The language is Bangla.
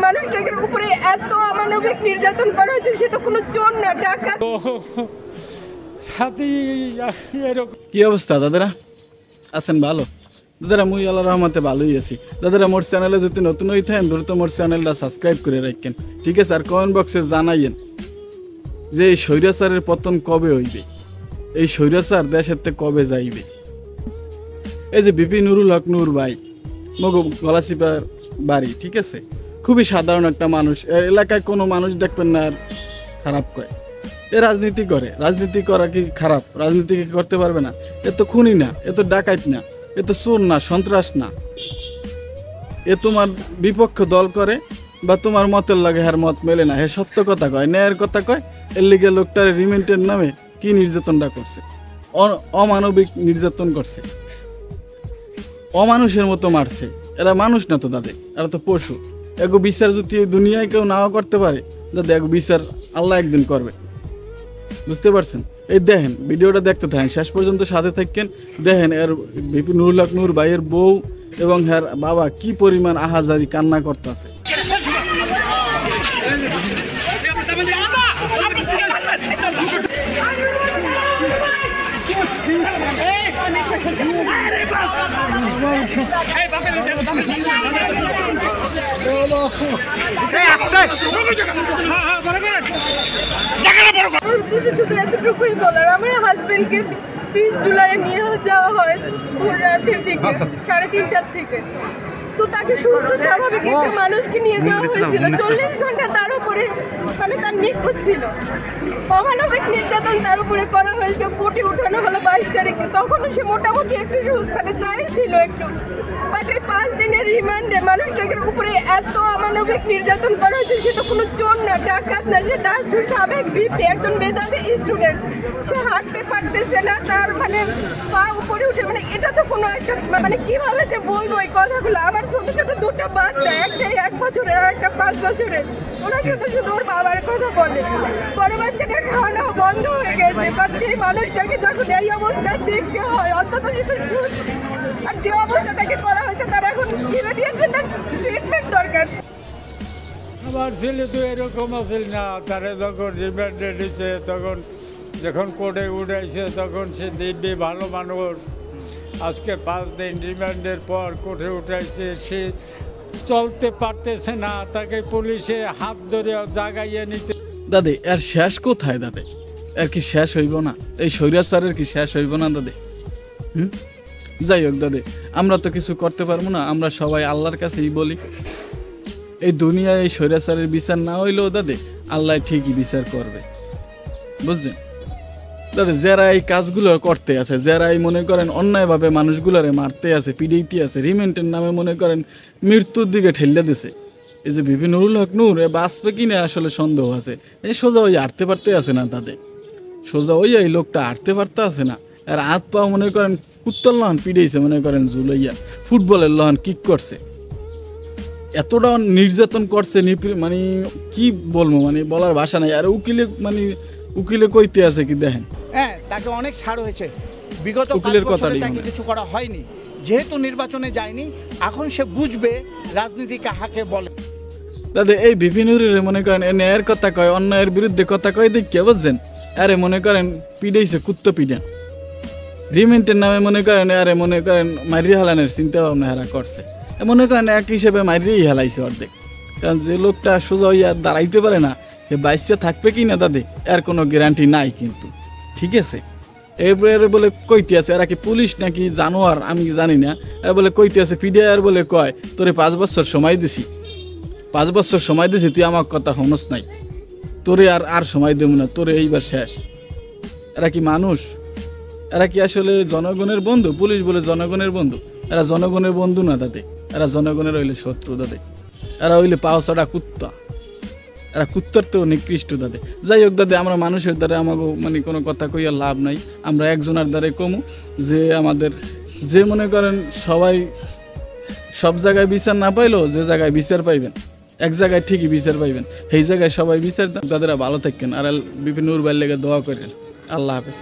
মানুষটার উপরে এত অমানবিক নির্যাতন করা হয়েছে, সে তো কোনো চোর না, ডাকাত। কি অবস্থা দাদারা, আছেন ভালো? দাদারা মুই আল্লাহর রহমতে ভালোই আছি। দাদারা মোর চ্যানেলে যদি নতুন হয়ে থাকেন দ্রুত মোর চ্যানেলটা সাবস্ক্রাইব করে রাখেন, ঠিক আছে? আর কমেন্ট বক্সে জানাইয়েন যে এই স্বৈরাচারের পতন কবে হইবে, এই স্বৈরাচার দেশের থেকে কবে যাইবে। এই যে বিপি নুরুল হক নূর ভাই মগ গলাচিপার বাড়ি, ঠিক আছে? খুবই সাধারণ একটা মানুষ, এলাকায় কোনো মানুষ দেখবেন না আর খারাপ কয়। এ রাজনীতি করে, রাজনীতি করা কি খারাপ? রাজনীতি কি করতে পারবে না? এ তো খুনি না, এ তো ডাকাত না, এ তো চোর না, সন্ত্রাস না। এ তোমার বিপক্ষ দল করে বা তোমার মতের লাগে হ্যার মত মেলে না, হে সত্য কথা কয়, ন্যায়ের কথা কয়। এর লিগে লোকটার রিমেন্টের নামে কি নির্যাতনটা করছে, অমানবিক নির্যাতন করছে, অমানুষের মতো মারছে। এরা মানুষ না তো দাদা, এরা তো পশু। এগো বিচার যদি দুনিয়ায় কেউ নাও করতে পারে দাদা, এগো বিচার আল্লাহ একদিন করবে, বুঝতে পারছেন? এই দেখেন, ভিডিওটা দেখতে থাকেন, শেষ পর্যন্ত সাথে থাকেন। দেখেন এর বিপি নুরুল হক নূর ভাইয়ের বউ এবং হ্যার বাবা কি পরিমাণ আহাজারি কান্না করতেছে। শুধু এতটুকুই বলার, আমার হাজবেন্ডকে 30 জুলাই নিয়ে যাওয়া হয় ভোর রাতের দিকে 3:30টার থেকে। তো তাকে সুস্থ স্বাভাবিক একটা মানুষকে নিয়ে যাওয়া হয়েছিল, 40 ঘন্টা তার উপরে মানে তার নিখোঁজ ছিল। অমানবিক নির্যাতন তার উপরে করা হয়েছে, কোর্টে উঠানো হলো 22 তারিখে। তখনও সে মোটামুটি একটু মানে চাইছিল একটু, বাট এই 5 দিনের রিমান্ডে মানুষটাকে উপরে এত অমানবিক নির্যাতন করা হয়েছে, সে তো কোনো চোর না, ডাকাত না, সে তার সাবেক বিপি, একজন মেধাবী স্টুডেন্ট। সে হাঁটতে পারতেছে না, তার মানে পা উপরে উঠে, মানে এটা তো কোনো একটা মানে কিভাবে যে বলবো এই কথাগুলো। আমার ছোট ছোট দুটো বাচ্চা, একটাই 1 বছরের আর একটা 5 বছরের, ওরা কিন্তু শুধু ওর বাবার কথা বলে। বড় বাচ্চাটার খাওয়ানো বন্ধ হয়ে গেছে, বাট সেই মানুষটাকে যখন এই অবস্থায় দেখতে হয়, অন্তত আর যে অবস্থা তাকে করা হয়েছে, তার এখন ইমিডিয়েট ট্রিটমেন্ট দরকার। আমার ছেলে তো এরকম আছিল না, তারা যখন রিমান্ডে নিছে, তখন যখন কোর্টে উঠাইছে তখন সে দিব্যি ভালো মানুষ। আজকে 5 দিন রিমান্ডের পর কোর্টে উঠাইছে, সে চলতে পারতেছে না, তাকে পুলিশে হাত ধরে জাগাইয়ে নিতে। দাদে এর শেষ কোথায় দাদে? এর কি শেষ হইব না? এই স্বৈরাচারের কি শেষ হইব না দাদে? যাই হোক দাদে, আমরা তো কিছু করতে পারবো না, আমরা সবাই আল্লাহর কাছেই বলি। এই দুনিয়ায় এই স্বৈরাচারের বিচার না হইলেও দাদে আল্লাহ ঠিকই বিচার করবে, বুঝছেন দাদা? যারা এই কাজগুলো করতে আছে, যারা এই মনে করেন অন্যায়ভাবে মানুষগুলোরে মারতে আছে, পিড়াইতে আছে, রিমেন্টের নামে মনে করেন মৃত্যুর দিকে ঠেলে দিছে, এই যে বিপি নুরুল হক নূর এ বাঁচবে কিনা আসলে সন্দেহ আছে। এই সোজা ওই হাঁটতে পারতে আছে না তাদের, সোজা ওই এই লোকটা হাঁটতে পারতে আছে না। আর হাত পাও মনে করেন কুত্তর লহন পিড়াইছে, মনে করেন ঝুলাইয়া, ফুটবলের লহন কিক করছে, এতটা নির্যাতন করছে, মানে কি বলবো, মানে বলার ভাষা নাই। আর উকিলে কইতে আছে কি দেখেন, হ্যাঁ তাকে অনেক ছাড় হয়েছে, বিগত উকিলের কথাটাই তাকে কিছু করা হয়নি, যেহেতু নির্বাচনে যায়নি, এখন সে বুঝবে রাজনীতি কাহাকে বলে। দাদা এই বিপি নুরের মনে করেন ন্যায়ের কথা কয়, অন্যায়ের বিরুদ্ধে কথা কয় দেখে, বুঝছেন? আরে মনে করেন পিড়াইছে কুত্ত পিড়া, রিমেন্টের নামে মনে করেন আরে মনে করেন মারিয়ে হেলানের চিন্তা ভাবনা হেরা করছে, মনে করেন এক হিসেবে মারিয়েই হেলাইছে অর্ধেক। কারণ যে লোকটা সোজা হইয়া দাঁড়াইতে পারে না, সে বাইসে থাকবে কি না দাদে এর কোনো গ্যারান্টি নাই কিন্তু, ঠিক আছে? এরপরে বলে কইতে আছে, এরা কি পুলিশ নাকি জানোয়ার আমি জানি না, এরা বলে কইতে আছে পিডিআর বলে কয় তোরে 5 বছর সময় দিছি, 5 বছর সময় দিছি, তুই আমার কথা হনস নাই, তোরে আর সময় দেব না, তোরে এইবার শেষ। এরা কি মানুষ? এরা কি আসলে জনগণের বন্ধু? পুলিশ বলে জনগণের বন্ধু, এরা জনগণের বন্ধু না দাদে, এরা জনগণের হইলে শত্রু দাদে, এরা হইলে পাওছাড়া কুত্তা, এরা কুত্তার তো নিকৃষ্ট দাদে। যাই হোক দাদে, আমরা মানুষের দ্বারা আমাকে মানে কোনো কথা কইয়া লাভ নাই, আমরা একজনের দ্বারাই কমু যে আমাদের যে মনে করেন সবাই সব জায়গায় বিচার না পাইলেও যে জায়গায় বিচার পাইবেন, এক জায়গায় ঠিকই বিচার পাইবেন, সেই জায়গায় সবাই বিচার। তাদেরা ভালো থাকেন, আর বিপি নুর ভাইয়ের লেগে দোয়া করেন। আল্লাহ হাফেজ।